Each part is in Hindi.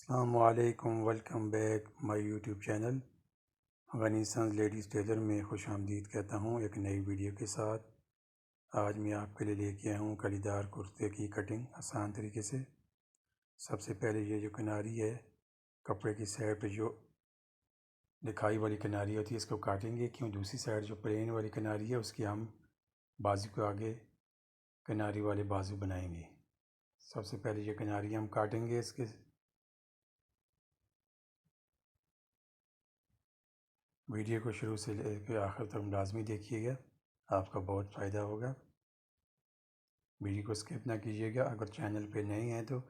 अस्सलामुअलैकुम, welcome back my YouTube channel Gani sons ladies tailor में खुश आमदीद कहता हूँ एक नई वीडियो के साथ। आज मैं आपके लिए लेके आया हूँ कलीदार कुर्ते की कटिंग आसान तरीके से। सबसे पहले ये जो किनारी है कपड़े की साइड पे जो लिखाई वाली किनारी होती है इसको काटेंगे, क्यों दूसरी साइड जो प्लेन वाली किनारी है उसकी हम बाजू के आगे किनारी वाले बाजू बनाएंगे। सबसे पहले ये किनारी हम काटेंगे। इसके वीडियो को शुरू से लेकर आखिर तक लाजमी देखिएगा, आपका बहुत फ़ायदा होगा। वीडियो को स्किप ना कीजिएगा। अगर चैनल पे नए हैं तो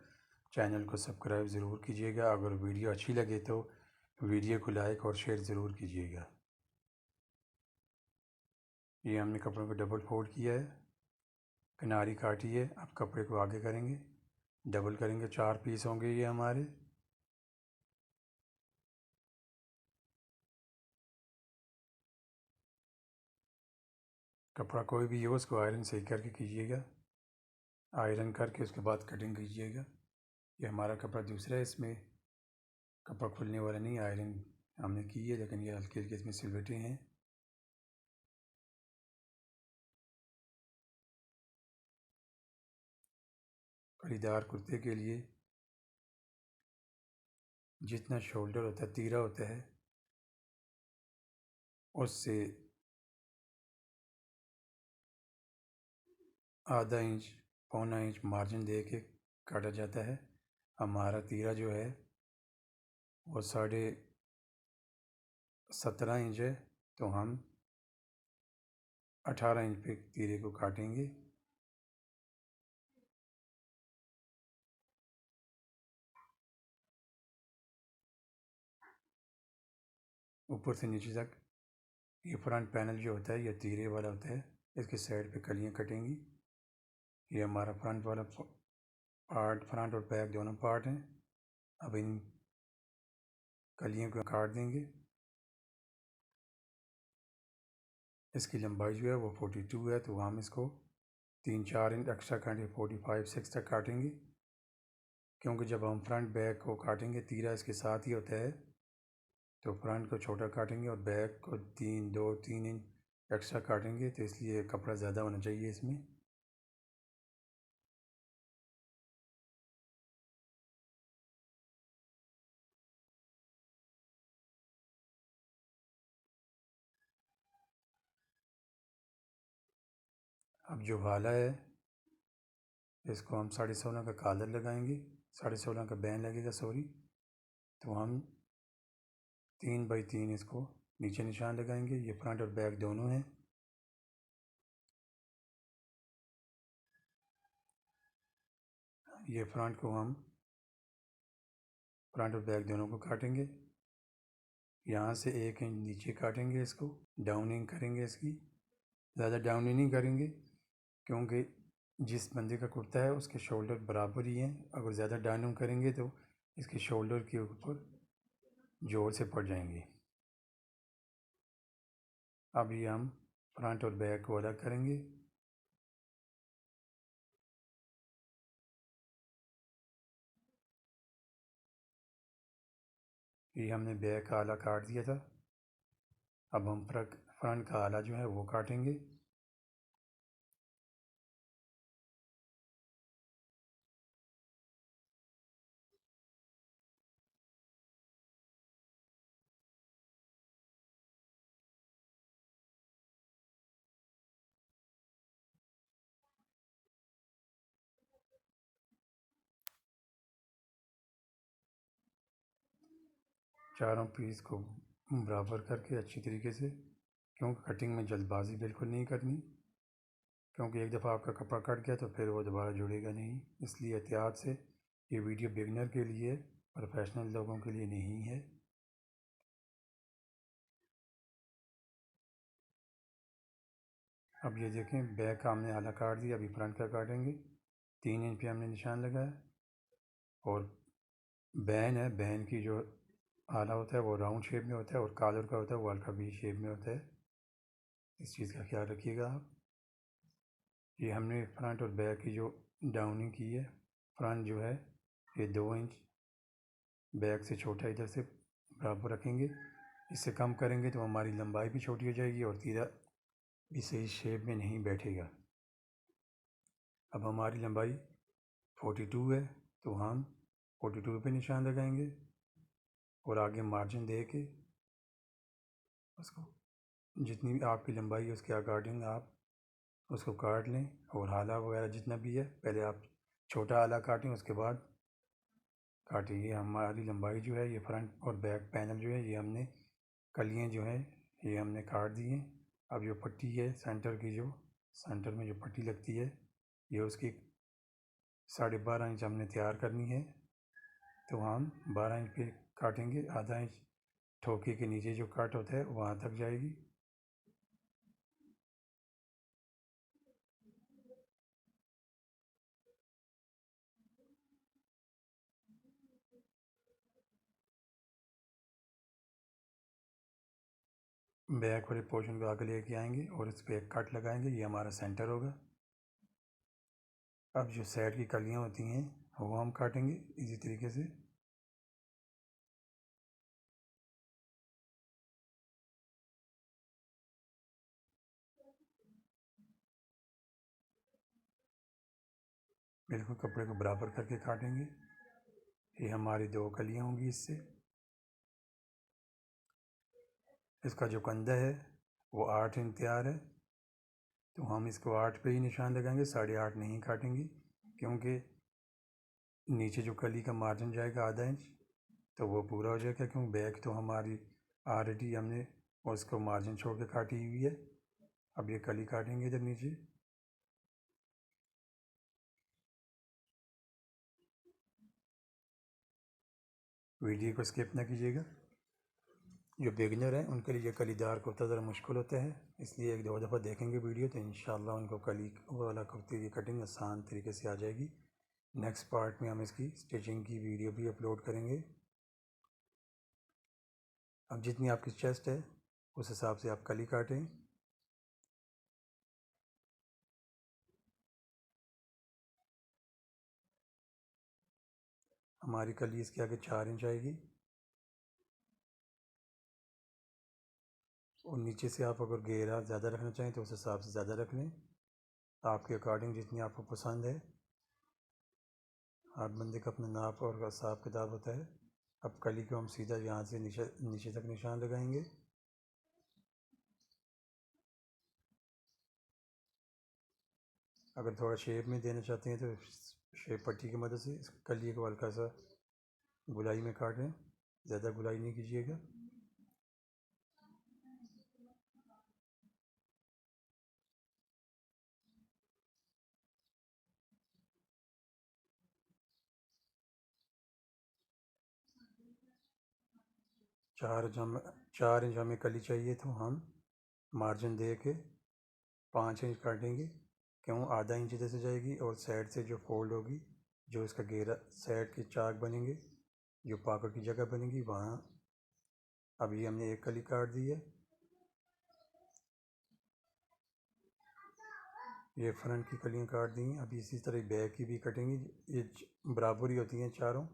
चैनल को सब्सक्राइब ज़रूर कीजिएगा। अगर वीडियो अच्छी लगे तो वीडियो को लाइक और शेयर ज़रूर कीजिएगा। ये हमने कपड़ों को डबल फोल्ड किया है, किनारी काटी है। अब कपड़े को आगे करेंगे, डबल करेंगे, 4 पीस होंगे ये हमारे। कपड़ा कोई भी हो उसको आयरन सही करके कीजिएगा, आयरन करके उसके बाद कटिंग कीजिएगा। ये हमारा कपड़ा दूसरा है, इसमें कपड़ा खुलने वाला नहीं, आयरन हमने की है, लेकिन ये हल्के हल्के इसमें सिलवटें हैं। कलीदार कुर्ते के लिए जितना शोल्डर होता है, तीरा होता है, उससे आधा इंच पौना इंच मार्जिन दे के काटा जाता है। हमारा तीरा जो है वो 17.5 इंच है, तो हम 18 इंच पे तीरे को काटेंगे। ऊपर से नीचे तक ये फ्रंट पैनल जो होता है ये तीरे वाला होता है, इसके साइड पे कलियां कटेंगी। ये हमारा फ्रंट वाला पार्ट, फ्रंट और बैक दोनों पार्ट हैं। अब इन कलियों को काट देंगे। इसकी लंबाई जो है वो 42 है, तो हम इसको 3-4 इंच एक्स्ट्रा काटेंगे, 45-6 तक काटेंगे। क्योंकि जब हम फ्रंट बैक को काटेंगे तीरा इसके साथ ही होता है, तो फ्रंट को छोटा काटेंगे और बैक को 2-3 इंच एक्स्ट्रा काटेंगे, तो इसलिए कपड़ा ज़्यादा होना चाहिए इसमें। अब जो वाला है इसको हम 16.5 का कॉलर लगाएंगे, 16.5 का बैन लगेगा, सॉरी। तो हम 3x3 इसको नीचे निशान लगाएंगे। ये फ्रंट और बैक दोनों हैं। ये फ्रंट को हम फ्रंट और बैक दोनों को काटेंगे। यहाँ से 1 इंच नीचे काटेंगे, इसको डाउनिंग करेंगे। इसकी ज़्यादा डाउनिंग नहीं करेंगे, क्योंकि जिस बंदे का कुर्ता है उसके शोल्डर बराबर ही हैं। अगर ज़्यादा डाउनिंग करेंगे तो इसके शोल्डर के ऊपर जोर से पड़ जाएंगे। अब ये हम फ्रंट और बैक को अलग करेंगे। ये हमने बैक का आला काट दिया था, अब हम फ्रंट का आला जो है वो काटेंगे। चारों पीस को बराबर करके अच्छी तरीके से, क्योंकि कटिंग में जल्दबाजी बिल्कुल नहीं करनी, क्योंकि एक दफ़ा आपका कपड़ा कट गया तो फिर वो दोबारा जुड़ेगा नहीं। इसलिए एहतियात से। ये वीडियो बिगनर के लिए, प्रोफेशनल लोगों के लिए नहीं है। अब ये देखें, बैक का हमने आला काट दिया, अभी फ्रंट का काटेंगे। 3 इंच पे हमने निशान लगाया, और बैन है, बैन की जो आला होता है वो राउंड शेप में होता है, और कॉलर का होता है वो हल्का वी शेप में होता है। इस चीज़ का ख्याल रखिएगा आप। ये हमने फ्रंट और बैक की जो डाउनिंग की है, फ्रंट जो है ये 2 इंच बैक से छोटा इधर से बराबर रखेंगे। इससे कम करेंगे तो हमारी लंबाई भी छोटी हो जाएगी और तीरा भी सही शेप में नहीं बैठेगा। अब हमारी लंबाई 42 है तो हम 42 पे निशान लगाएंगे और आगे मार्जिन दे के उसको जितनी भी आपकी लंबाई है उसके अकॉर्डिंग आप उसको काट लें। और हाला वगैरह जितना भी है पहले आप छोटा आला काटें, उसके बाद काटें। ये हमारी लंबाई जो है, ये फ्रंट और बैक पैनल जो है, ये हमने कलियाँ जो हैं ये हमने काट दी हैं। अब जो पट्टी है सेंटर की, जो सेंटर में जो पट्टी लगती है, ये उसकी 12.5 इंच हमने तैयार करनी है। तो हम 12 इंच पे काटेंगे। आधा इंच ठोके के नीचे जो काट होता है वहाँ तक जाएगी। बैक वाले पोर्शन को आगे लेके आएंगे और इस पर एक कट लगाएंगे। ये हमारा सेंटर होगा। अब जो साइड की कलियाँ होती हैं वो हम काटेंगे इसी तरीके से। बिल्कुल कपड़े को बराबर करके काटेंगे। ये हमारी 2 कलियाँ होंगी इससे। इसका जो कंधा है वो 8 इंच तैयार है तो हम इसको 8 पे ही निशान लगाएंगे, 8.5 नहीं काटेंगे, क्योंकि नीचे जो कली का मार्जिन जाएगा आधा इंच तो वो पूरा हो जाएगा। क्योंकि बैक तो हमारी ऑलरेडी हमने उसको मार्जिन छोड़ के काटी हुई है। अब ये कली काटेंगे इधर नीचे। वीडियो को स्किप ना कीजिएगा। जो बिगिनर हैं उनके लिए कलीदार कुर्ता ज़रा मुश्किल होता है, इसलिए 1-2 दफ़ा देखेंगे वीडियो तो इंशाल्लाह उनको कली वाला कुर्ते की कटिंग आसान तरीके से आ जाएगी। नेक्स्ट पार्ट में हम इसकी स्टिचिंग की वीडियो भी अपलोड करेंगे। अब जितनी आपकी चेस्ट है उस हिसाब से आप कली काटें। हमारी कली इसके आगे 4 इंच आएगी और नीचे से आप अगर घेरा ज़्यादा रखना चाहें तो उस हिसाब से ज़्यादा रख लें, आपके अकॉर्डिंग जितनी आपको पसंद है। हर बंदे का अपना नाप और हिसाब किताब होता है। अब कली को हम सीधा यहाँ से नीचे तक निशान लगाएंगे। अगर थोड़ा शेप में देना चाहते हैं तो शेप पट्टी की मदद से इस कली को हल्का सा गुलाई में काटें, ज़्यादा गुलाई नहीं कीजिएगा। चार इंच हमें कली चाहिए तो हम मार्जिन दे के 5 इंच काटेंगे। क्यों? आधा इंच इधर से जाएगी और साइड से जो फोल्ड होगी, जो इसका घेरा साइड के चाक बनेंगे, जो पॉकेट की जगह बनेगी वहाँ अभी हमने एक कली काट दी है। ये फ्रंट की कलियाँ काट दी हैं। अभी इसी तरह बैक की भी कटेंगी। ये बराबर ही होती हैं चारों।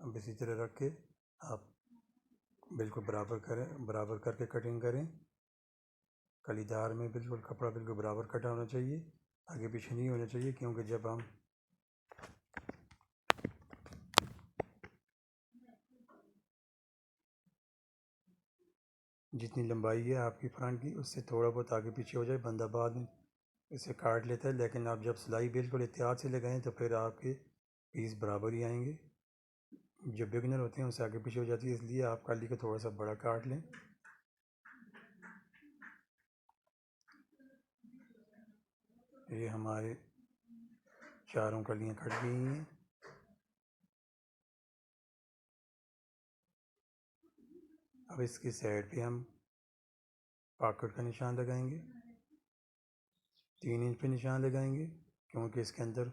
अब इसी तरह रख के आप बिल्कुल बराबर करें, बराबर करके कटिंग करें। कलीदार में बिल्कुल कपड़ा बिल्कुल बराबर कटा होना चाहिए, आगे पीछे नहीं होना चाहिए। क्योंकि जब हम जितनी लंबाई है आपकी फ्रंट की उससे थोड़ा बहुत आगे पीछे हो जाए, बंदा बाद में इसे काट लेता है। लेकिन आप जब सिलाई बिल्कुल एहतियात से लगाएं तो फिर आपके पीस बराबर ही आएंगे। जो बिगनर होते हैं उससे आगे पीछे हो जाती है, इसलिए आप कली को थोड़ा सा बड़ा काट लें। ये हमारे चारों कलियाँ कट गई हैं। अब इसकी साइड पे हम पॉकेट का निशान लगाएंगे, 3 इंच पे निशान लगाएंगे। क्योंकि इसके अंदर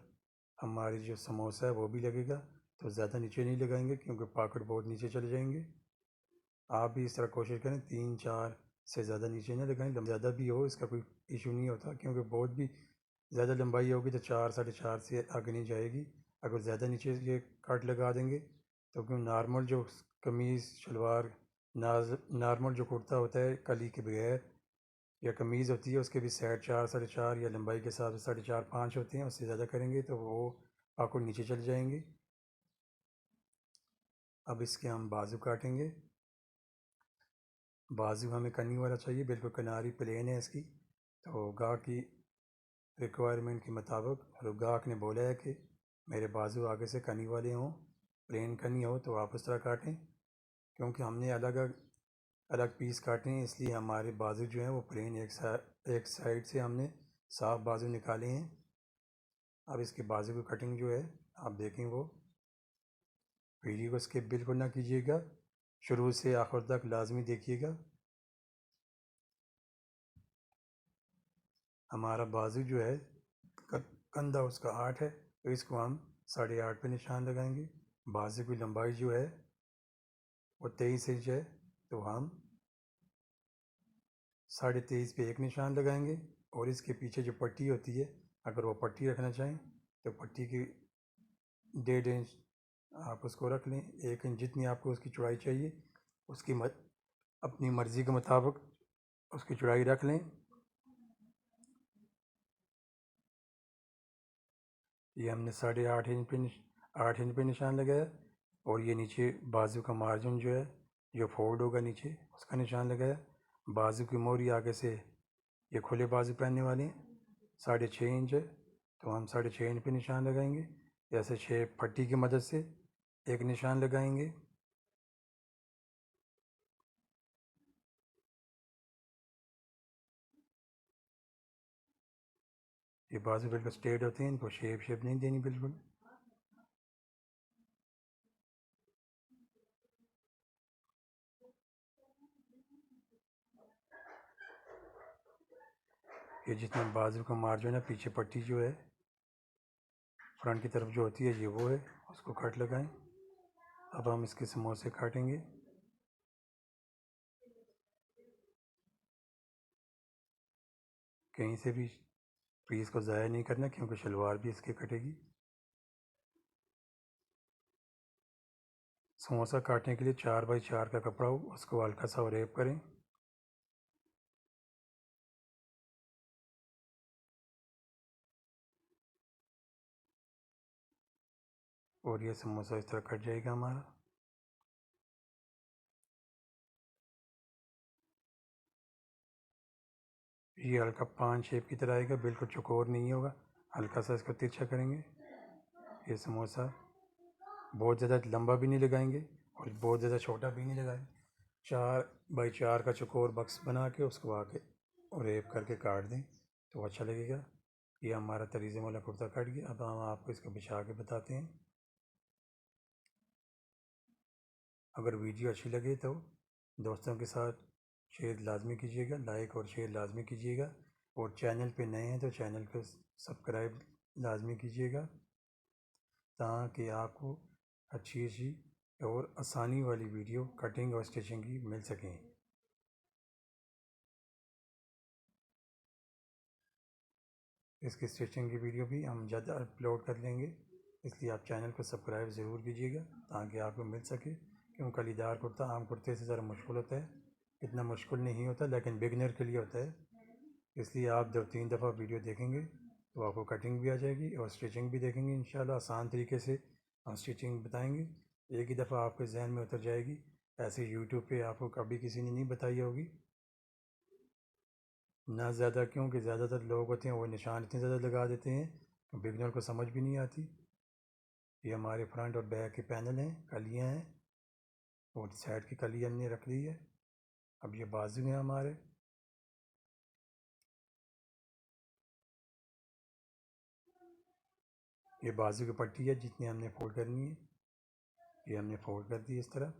हमारी जो समोसा है वो भी लगेगा, तो ज़्यादा नीचे नहीं लगाएंगे क्योंकि पॉकेट बहुत नीचे चले जाएंगे। आप भी इस तरह कोशिश करें, 3-4 से ज़्यादा नीचे ना लगाएं। ज़्यादा भी हो इसका कोई इशू नहीं होता, क्योंकि बहुत भी ज़्यादा लंबाई होगी तो 4-4.5 से आगे नहीं जाएगी। अगर ज़्यादा नीचे ये कट लगा देंगे तो क्यों नॉर्मल जो कमीज़ शलवार नॉर्मल जो कुर्ता होता है कली के बगैर या कमीज़ होती है उसके भी साइड 4-4.5 या लंबाई के हिसाब से 4.5-5 होते हैं। उससे ज़्यादा करेंगे तो वो आपको नीचे चले जाएंगे। अब इसके हम बाजू काटेंगे। बाजू हमें कनी वाला चाहिए, बिल्कुल किनारी प्लेन है इसकी। तो गाहक की रिक्वायरमेंट के मुताबिक गाहक ने बोला है कि मेरे बाजू आगे से कनी वाले हों, प्लेन कनी हो, तो आप उस तरह काटें। क्योंकि हमने अलग अलग पीस काटे हैं इसलिए हमारे बाजू जो हैं वो प्लेन एक साइड से हमने साफ बाजू निकाले हैं। अब इसके बाजू की कटिंग जो है आप देखें, वो वीडियो को स्किप बिल्कुल ना कीजिएगा, शुरू से आखिर तक लाजमी देखिएगा। हमारा बाजू जो है कंधा उसका 8 है, तो इसको हम 8.5 पे निशान लगाएंगे। बाजू की लंबाई जो है वो 23 इंच है, तो हम 23.5 पे एक निशान लगाएंगे। और इसके पीछे जो पट्टी होती है, अगर वो पट्टी रखना चाहें तो पट्टी की 1.5 इंच आप उसको रख लें। 1 इंच जितनी आपको उसकी चौड़ाई चाहिए उसकी अपनी मर्ज़ी के मुताबिक उसकी चौड़ाई रख लें। ये हमने 8.5 इंच पे निशान लगाया। और ये नीचे बाजू का मार्जिन जो है जो फोल्ड होगा नीचे उसका निशान लगाया। बाजू की मोरी आगे से ये खुले बाजू पहनने वाले हैं, 6.5 इंच है, तो हम 6.5 इंच पे निशान लगाएंगे। जैसे 6 पट्टी की मदद से एक निशान लगाएंगे। ये बाजू बिल्कुल स्ट्रेट होते हैं, इनको शेप नहीं देनी बिल्कुल। ये जितना बाजू का मार्जिन है, पीछे पट्टी जो है फ्रंट की तरफ जो होती है ये वो है, उसको कट लगाएं। अब हम इसके समोसे काटेंगे। कहीं से भी पीस को ज़ाया नहीं करना, क्योंकि शलवार भी इसकी कटेगी। समोसा काटने के लिए 4x4 का कपड़ा हो, उसको हल्का सा रेप करें। और ये समोसा इस तरह कट जाएगा हमारा। ये हल्का पान शेप की तरह आएगा, बिल्कुल चौकोर नहीं होगा, हल्का सा इसको तिरछा करेंगे। ये समोसा बहुत ज़्यादा लंबा भी नहीं लगाएंगे और बहुत ज़्यादा छोटा भी नहीं लगाएंगे। 4x4 का चौकोर बक्स बना के उसको आके और रेप करके काट दें तो अच्छा लगेगा। ये हमारा तरीज़े वाला कुर्ता कट गया। अब हम आपको इसको बिछा के बताते हैं। अगर वीडियो अच्छी लगे तो दोस्तों के साथ शेयर लाजमी कीजिएगा, लाइक और शेयर लाजमी कीजिएगा। और चैनल पे नए हैं तो चैनल को सब्सक्राइब लाजमी कीजिएगा, ताकि आपको अच्छी और आसानी वाली वीडियो कटिंग और स्टिचिंग की मिल सकें। इसकी स्टिचिंग की वीडियो भी हम जल्द अपलोड कर लेंगे, इसलिए आप चैनल को सब्सक्राइब ज़रूर कीजिएगा ताकि आपको मिल सके। क्यों कलीदार कुर्ता आम कुर्ते से ज़रा मुश्किल होता है, इतना मुश्किल नहीं होता, लेकिन बिगनर के लिए होता है। इसलिए आप 2-3 दफ़ा वीडियो देखेंगे तो आपको कटिंग भी आ जाएगी और स्टिचिंग भी देखेंगे। इंशाल्लाह आसान तरीके से हम स्टिचिंग बताएंगे, एक ही दफ़ा आपके जहन में उतर जाएगी। ऐसे यूट्यूब पे आपको कभी किसी ने नहीं बताई होगी ना ज़्यादा, क्योंकि ज़्यादातर लोग होते हैं वो निशान इतने ज़्यादा लगा देते हैं तो बिगनर को समझ भी नहीं आती। ये हमारे फ्रंट और बैक के पैनल हैं, कलियाँ हैं, और साइड की कली हमने रख ली है। अब ये बाजू हैं हमारे। ये बाजू की पट्टी है जितनी हमने फोल्ड करनी है, ये हमने फोल्ड कर दी इस तरह।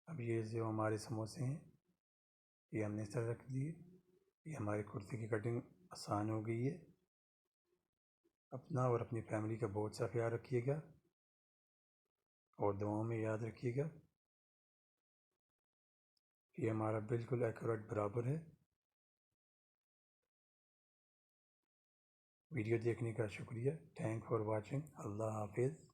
अब ये जो हमारे समोसे हैं ये हमने इस तरह रख दिए। ये हमारे कुर्ते की कटिंग आसान हो गई है। अपना और अपनी फैमिली का बहुत सा ख्याल रखिएगा और दुआओं में याद रखिएगा। ये हमारा बिल्कुल एक्यूरेट बराबर है। वीडियो देखने का शुक्रिया। Thank for watching. अल्लाह हाफिज़।